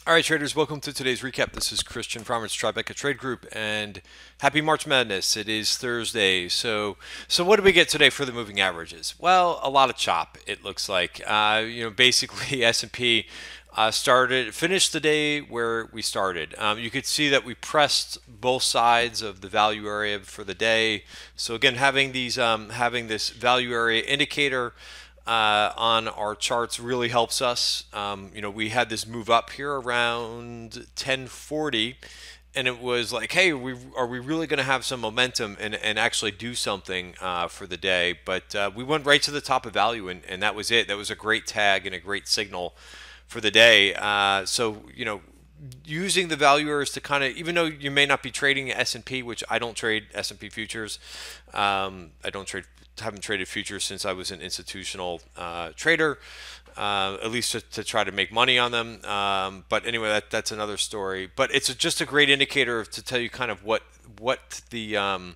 All right, traders, welcome to today's recap. This is Christian from Tribeca Trade Group, and happy March Madness. It is Thursday. So what do we get today for the moving averages? Well, a lot of chop, it looks like. Basically S&P finished the day where we started. You could see that we pressed both sides of the value area for the day. So again, having this value area indicator on our charts really helps us. We had this move up here around 1040, and it was like, hey, are we really going to have some momentum and actually do something for the day? But we went right to the top of value, and that was it. That was a great tag and a great signal for the day. Using the value areas to kind of, even though you may not be trading S&P, which I don't trade S&P futures, haven't traded futures since I was an institutional trader, at least to try to make money on them. But anyway, that's another story. But it's just a great indicator to tell you kind of what the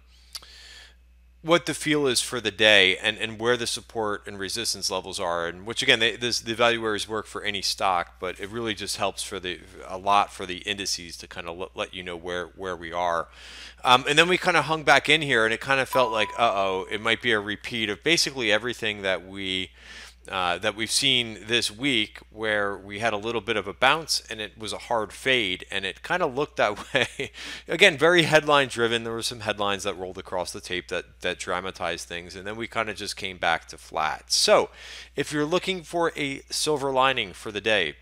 feel is for the day and where the support and resistance levels are, and which again, the value areas work for any stock, but it really just helps for a lot for the indices to kind of let you know where we are. And then we kind of hung back in here, and it kind of felt like, uh-oh, it might be a repeat of basically everything that we've seen this week, where we had a little bit of a bounce and it was a hard fade, and it kind of looked that way. Again, very headline driven. There were some headlines that rolled across the tape that dramatized things, and then we kind of just came back to flat. So if you're looking for a silver lining for the day,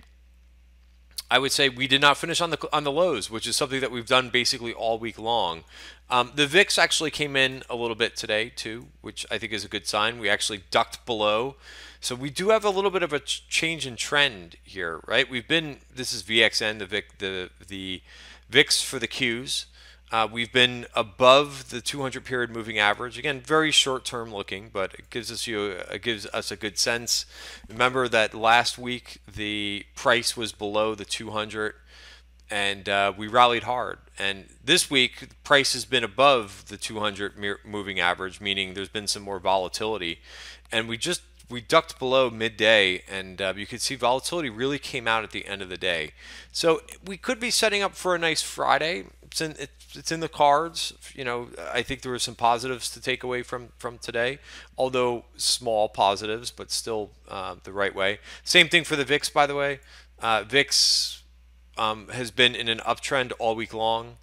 I would say we did not finish on the lows, which is something that we've done basically all week long. The VIX actually came in a little bit today too, which I think is a good sign. We actually ducked below. So we do have a little bit of a change in trend here, right? This is VXN, the VIX for the Qs. We've been above the 200 period moving average. Again, very short term looking, but it gives us a good sense. Remember that last week the price was below the 200, and we rallied hard. And this week, price has been above the 200 moving average, meaning there's been some more volatility. And we ducked below midday, and you could see volatility really came out at the end of the day. So we could be setting up for a nice Friday. It's in the cards. I think there were some positives to take away from today, although small positives, but still the right way. Same thing for the VIX, by the way. VIX has been in an uptrend all week long.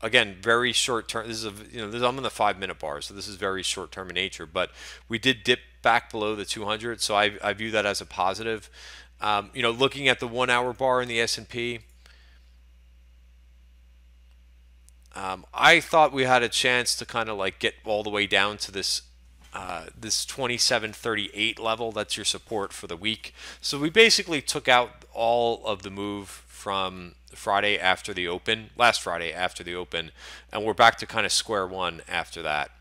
Again, very short term. I'm in the 5-minute bar, so this is very short term in nature. But we did dip back below the 200, so I view that as a positive. Looking at the 1-hour bar in the S&P, I thought we had a chance to kind of like get all the way down to this 2738 level. That's your support for the week. So we basically took out all of the move from last Friday after the open, and we're back to kind of square one after that.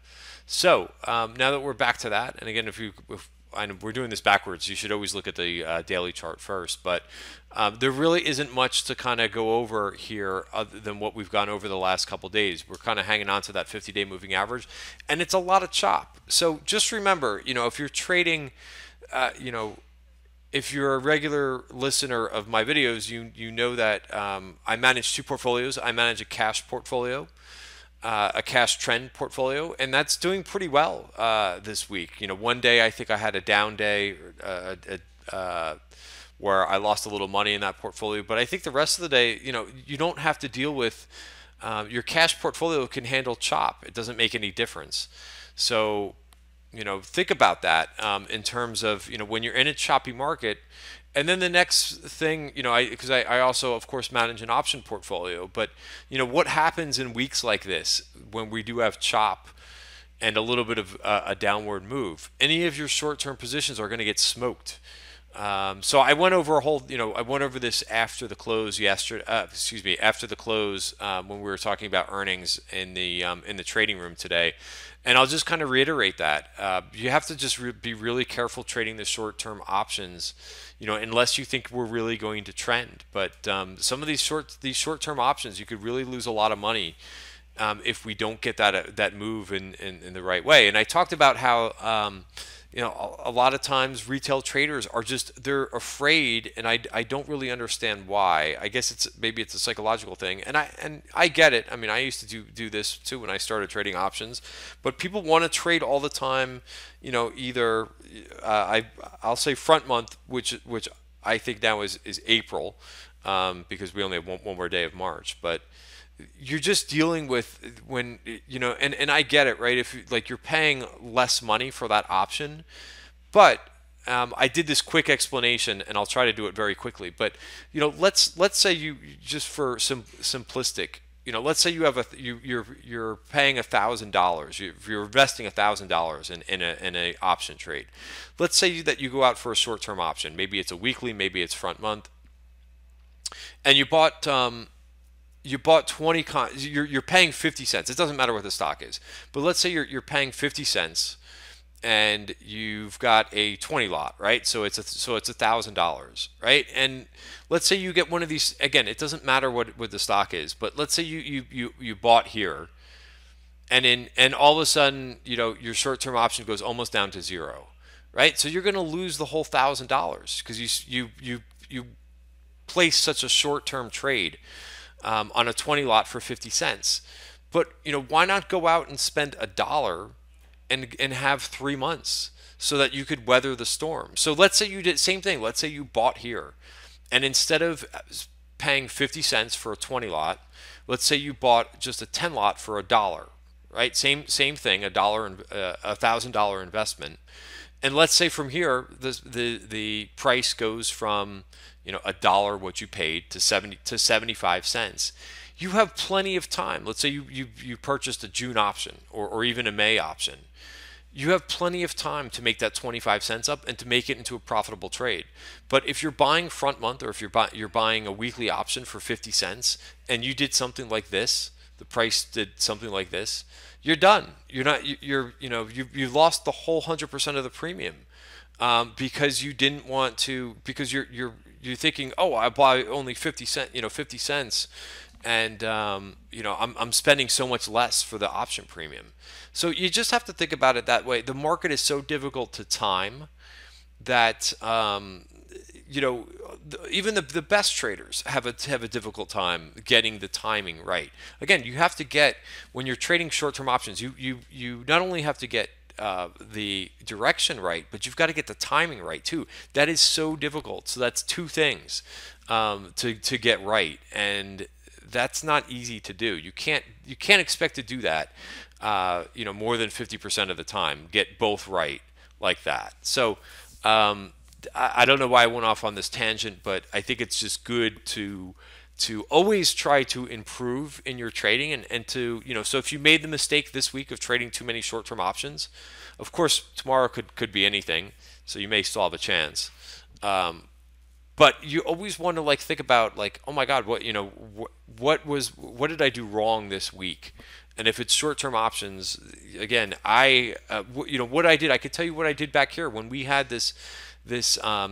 So now that we're back to that, and again, if we're doing this backwards, you should always look at the daily chart first, but there really isn't much to kind of go over here other than what we've gone over the last couple days. We're kind of hanging on to that 50-day moving average, and it's a lot of chop. So just remember, if you're trading, if you're a regular listener of my videos, you know that I manage two portfolios. I manage a cash portfolio, a cash trend portfolio, and that's doing pretty well this week. One day I think I had a down day where I lost a little money in that portfolio, but I think the rest of the day, you don't have to deal with your cash portfolio can handle chop. It doesn't make any difference. So think about that in terms of, when you're in a choppy market. And then the next thing, because I also, of course, manage an option portfolio, but, what happens in weeks like this when we do have chop and a little bit of a downward move? Any of your short-term positions are going to get smoked. So I went over I went over this after the close yesterday. After the close when we were talking about earnings in the trading room today, and I'll just kind of reiterate that you have to just be really careful trading the short-term options, unless you think we're really going to trend. But some of these short-term options, you could really lose a lot of money if we don't get that move in the right way. And I talked about how a lot of times retail traders are just they're afraid, and I don't really understand why. I guess maybe it's a psychological thing, and I get it. I mean, I used to do this too when I started trading options, but people want to trade all the time. Either I'll say front month, which I think now is April, because we only have one more day of March, but you're just dealing with when and I get it, right? If like you're paying less money for that option, but I did this quick explanation, and I'll try to do it very quickly. But let's say just for simplistic, let's say you have you're paying $1,000. You're investing $1,000 in a option trade. Let's say that you go out for a short-term option. Maybe it's a weekly, maybe it's front month, and you bought 20 you're paying 50 cents. It doesn't matter what the stock is, but let's say you're paying 50 cents and you've got a 20 lot, right? So it's $1,000, right? And let's say you get one of these. Again, it doesn't matter what the stock is, but let's say you bought here, and all of a sudden your short-term option goes almost down to zero, right? So you're going to lose the whole $1,000 because you place such a short-term trade on a 20 lot for 50 cents. But why not go out and spend $1 and have 3 months so that you could weather the storm? So let's say you did same thing. Let's say you bought here, and instead of paying 50 cents for a 20 lot, let's say you bought just a 10 lot for $1, right? Same thing, $1,000 investment. And let's say from here the price goes from $1 what you paid to 75 cents. You have plenty of time. Let's say you purchased a June option or even a May option. You have plenty of time to make that 25 cents up and to make it into a profitable trade. But if you're buying front month, or if you're buying a weekly option for 50 cents and you did something like this, the price did something like this, you're done. You're not. You lost the whole 100% of the premium, because you didn't want to. Because you're thinking, oh, I buy only 50 cents, and I'm spending so much less for the option premium. So you just have to think about it that way. The market is so difficult to time that even the best traders have a difficult time getting the timing right. Again, you have to get, when you're trading short-term options, you not only have to get the direction right, but you've got to get the timing right too. That is so difficult. So that's two things to get right, and that's not easy to do. You can't expect to do that more than 50% of the time, get both right like that. So I don't know why I went off on this tangent, but I think it's just good to always try to improve in your trading, and to so if you made the mistake this week of trading too many short-term options, of course tomorrow could be anything, so you may still have a chance, but you always want to think about oh my God, what did I do wrong this week? And if it's short-term options, again, what I did, I could tell you what I did back here when we had this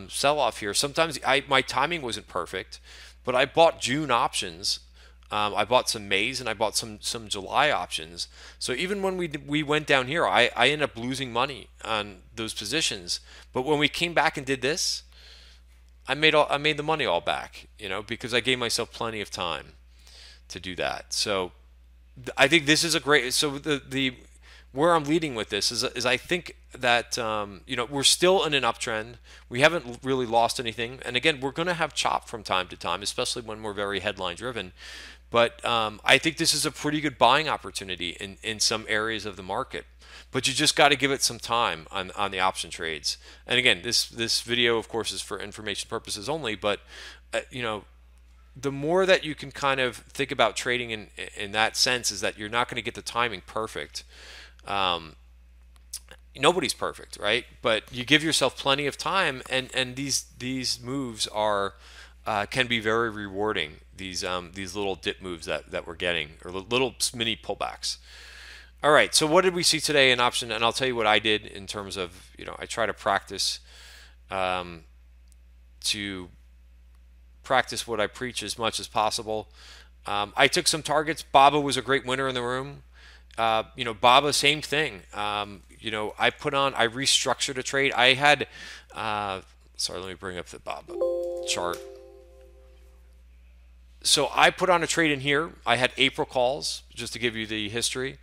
sell-off here. Sometimes my timing wasn't perfect, but I bought June options. I bought some Mays and I bought some July options. So even when we went down here, I ended up losing money on those positions. But when we came back and did this, I made the money all back, because I gave myself plenty of time to do that. So I think this is a great. So the where I'm leading with this is I think that we're still in an uptrend. We haven't really lost anything, and again, we're going to have chop from time to time, especially when we're very headline driven. But I think this is a pretty good buying opportunity in some areas of the market. But you just got to give it some time on the option trades. And again, this video, of course, is for information purposes only. But the more that you can kind of think about trading in that sense, is that you're not going to get the timing perfect. Nobody's perfect, right? But you give yourself plenty of time, and these moves are can be very rewarding. These little dip moves that we're getting, or little mini pullbacks. All right, so what did we see today in option? And I'll tell you what I did in terms of, I try to practice what I preach as much as possible. I took some targets. Baba was a great winner in the room. Baba, same thing. I restructured a trade. I had, sorry, let me bring up the Baba chart. So I put on a trade in here. I had April calls, just to give you the history.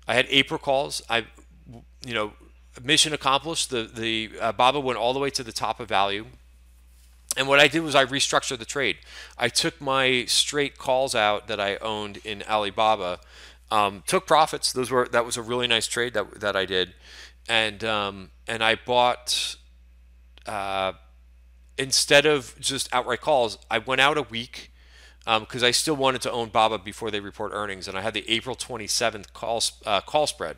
I had April calls. You know, mission accomplished. The Baba went all the way to the top of value. And what I did was I restructured the trade. I took my straight calls out that I owned in Alibaba, took profits. That was a really nice trade that I did, and I bought instead of just outright calls. I went out a week because I still wanted to own Baba before they report earnings, and I had the April 27th call spread.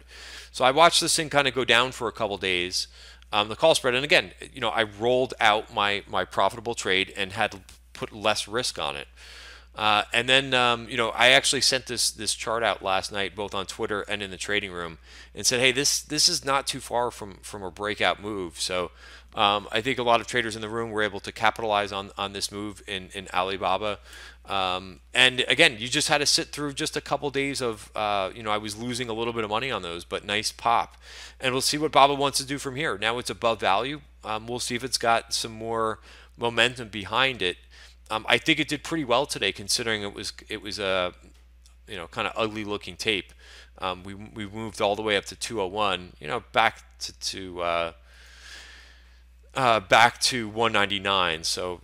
So I watched this thing kind of go down for a couple days. The call spread, and again, I rolled out my profitable trade and had put less risk on it. And then, I actually sent this chart out last night, both on Twitter and in the trading room, and said, "Hey, this is not too far from a breakout move." So, I think a lot of traders in the room were able to capitalize on this move in Alibaba. And again, you just had to sit through just a couple days of, I was losing a little bit of money on those, but nice pop. And we'll see what Baba wants to do from here. Now it's above value. We'll see if it's got some more momentum behind it. I think it did pretty well today, considering it was a kind of ugly looking tape. We moved all the way up to 201. Back to 199. So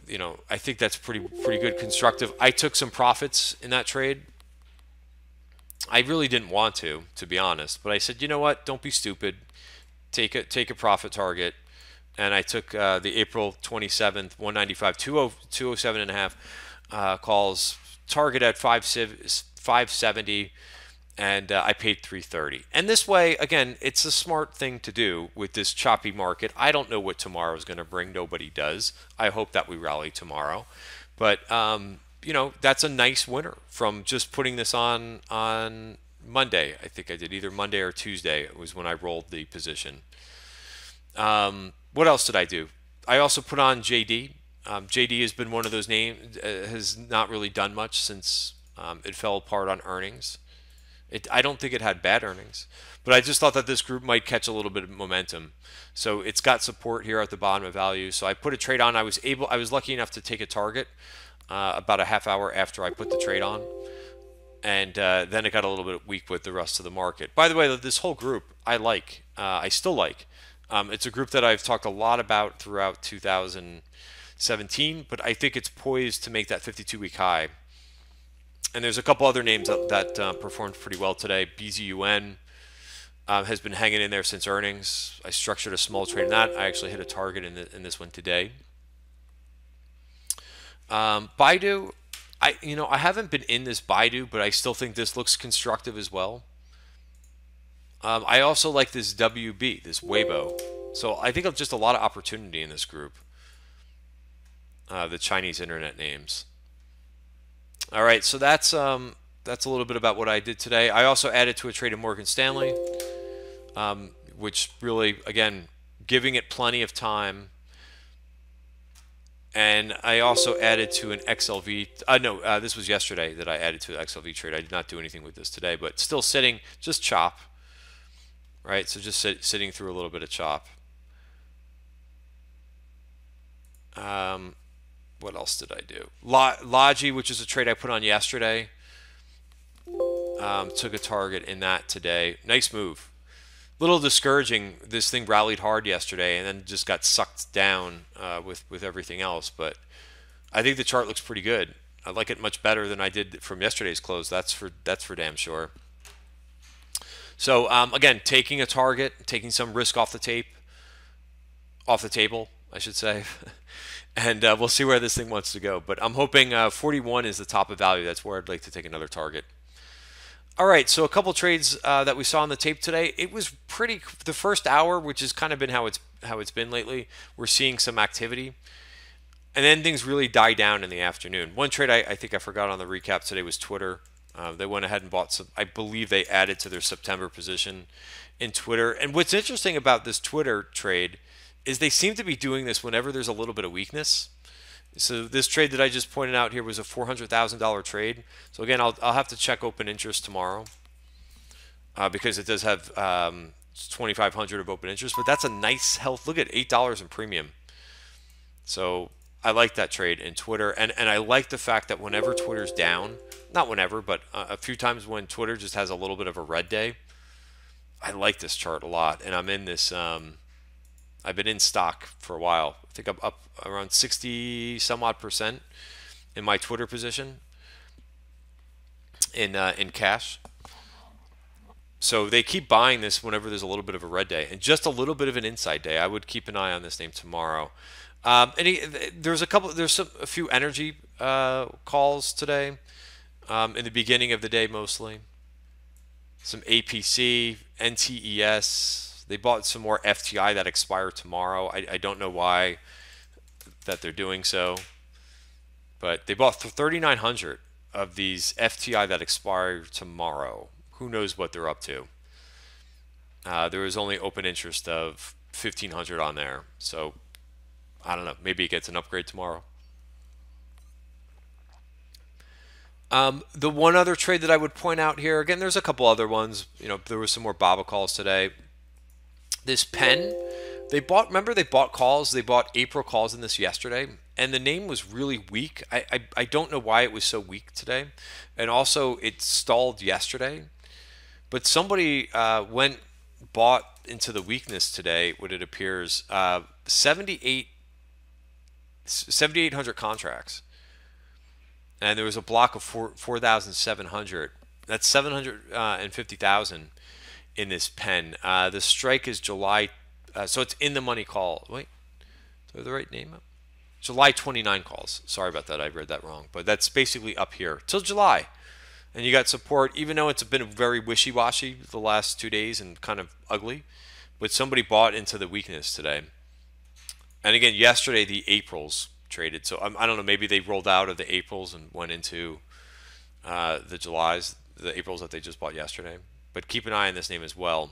I think that's pretty good, constructive. I took some profits in that trade. I really didn't want to be honest, but I said, you know what? Don't be stupid. Take a profit target. And I took the April 27th 195 207 and a half calls, target at 570, and I paid 330. And this way, again, it's a smart thing to do with this choppy market. I don't know what tomorrow is going to bring. Nobody does. I hope that we rally tomorrow, but that's a nice winner from just putting this on Monday. I think I did either Monday or Tuesday. It was when I rolled the position. What else did I do? I also put on JD. JD has been one of those names, has not really done much since it fell apart on earnings. I don't think it had bad earnings, but I just thought that this group might catch a little bit of momentum. So it's got support here at the bottom of value. So I put a trade on. I was lucky enough to take a target about a half hour after I put the trade on. And then it got a little bit weak with the rest of the market. By the way, this whole group I still like. It's a group that I've talked a lot about throughout 2017, but I think it's poised to make that 52-week high. And there's a couple other names that performed pretty well today. BZUN has been hanging in there since earnings. I structured a small trade in that. I actually hit a target in this one today. Baidu, I haven't been in this Baidu, but I still think this looks constructive as well. I also like this WB, this Weibo. So I think of just a lot of opportunity in this group. The Chinese internet names. All right, so that's a little bit about what I did today. I also added to a trade in Morgan Stanley, which really, again, giving it plenty of time. And I also added to an XLV. This was yesterday that I added to an XLV trade. I did not do anything with this today, but still sitting, just chop. Right, so just sitting through a little bit of chop. What else did I do? Logi, which is a trade I put on yesterday. Took a target in that today. Nice move. Little discouraging. This thing rallied hard yesterday and then just got sucked down with everything else. But I think the chart looks pretty good. I like it much better than I did from yesterday's close. That's for damn sure. So again, taking a target, taking some risk off the table, I should say, and we'll see where this thing wants to go. But I'm hoping 41 is the top of value. That's where I'd like to take another target. All right, so a couple trades that we saw on the tape today. It was pretty. The first hour, which has kind of been how it's been lately, we're seeing some activity, and then things really die down in the afternoon. One trade I think I forgot on the recap today was Twitter. They went ahead and bought some. I believe they added to their September position in Twitter. And what's interesting about this Twitter trade is they seem to be doing this whenever there's a little bit of weakness. So this trade that I just pointed out here was a $400,000 trade. So again, I'll have to check open interest tomorrow because it does have 2,500 of open interest, but that's a nice health. Look at $8 in premium. So I like that trade in Twitter, and I like the fact that whenever Twitter's down, not whenever, but a few times when Twitter just has a little bit of a red day, I like this chart a lot, and I'm in this. I've been in stock for a while. I think I'm up around 60 some odd percent in my Twitter position in cash. So they keep buying this whenever there's a little bit of a red day and just a little bit of an inside day. I would keep an eye on this name tomorrow. There's a few energy calls today in the beginning of the day mostly. Some APC, NTES. They bought some more FTI that expire tomorrow. I don't know why that they're doing so, but they bought 3,900 of these FTI that expire tomorrow. Who knows what they're up to? There was only open interest of 1,500 on there, so I don't know. Maybe it gets an upgrade tomorrow. The one other trade that I would point out here, again, there's a couple other ones. There was some more BABA calls today. This pen, remember they bought calls. They bought April calls in this yesterday, and the name was really weak. I don't know why it was so weak today, and also it stalled yesterday. But somebody bought into the weakness today, what it appears, 7,800 contracts. And there was a block of 4,700. That's 750,000 in this pen. The strike is July, so it's in the money call. Wait, do I have the right name up? July 29 calls. Sorry about that, I read that wrong. But that's basically up here till July. And you got support, even though it's been very wishy-washy the last 2 days and kind of ugly. But somebody bought into the weakness today. And again, yesterday the Aprils traded. So I don't know, maybe they rolled out of the Aprils and went into the Julys, the Aprils that they just bought yesterday. But keep an eye on this name as well.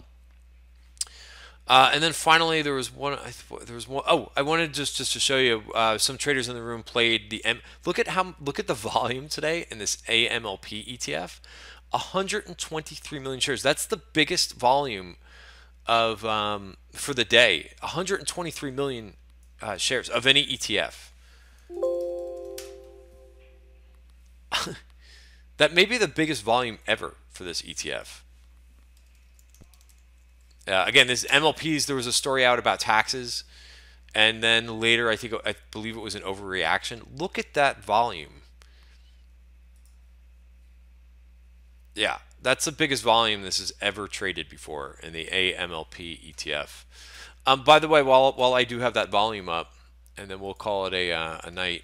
And then finally, there was one. Oh, I wanted just to show you. Some traders in the room played the Look at the volume today in this AMLP ETF. 123 million shares. That's the biggest volume of for the day. 123 million shares of any ETF. That may be the biggest volume ever for this ETF. Again, this MLPs, there was a story out about taxes, and then later I believe it was an overreaction. Look at that volume. Yeah, that's the biggest volume this has ever traded before in the AMLP ETF. By the way, while I do have that volume up, and then we'll call it a night.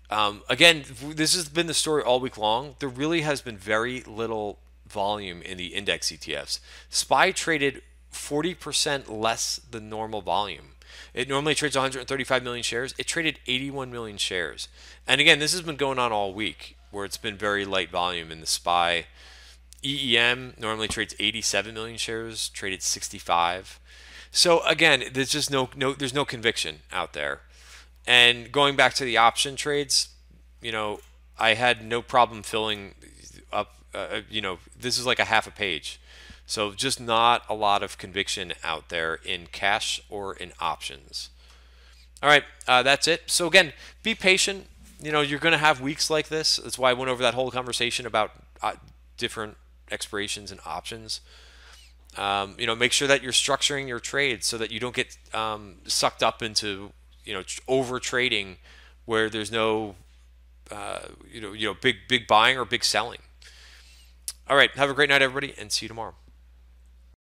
Again, this has been the story all week long. There really has been very little volume in the index ETFs. SPY traded 40% less than normal volume. It normally trades 135 million shares. It traded 81 million shares. And again, this has been going on all week, where it's been very light volume in the SPY. EEM normally trades 87 million shares, traded 65. So again, there's just there's no conviction out there. And going back to the option trades, I had no problem filling up. This is like a half a page. So just not a lot of conviction out there in cash or in options. All right, that's it. So again, be patient. You're going to have weeks like this. That's why I went over that whole conversation about different expirations and options. Make sure that you're structuring your trades so that you don't get sucked up into over trading where there's no big buying or big selling. All right, have a great night, everybody, and see you tomorrow.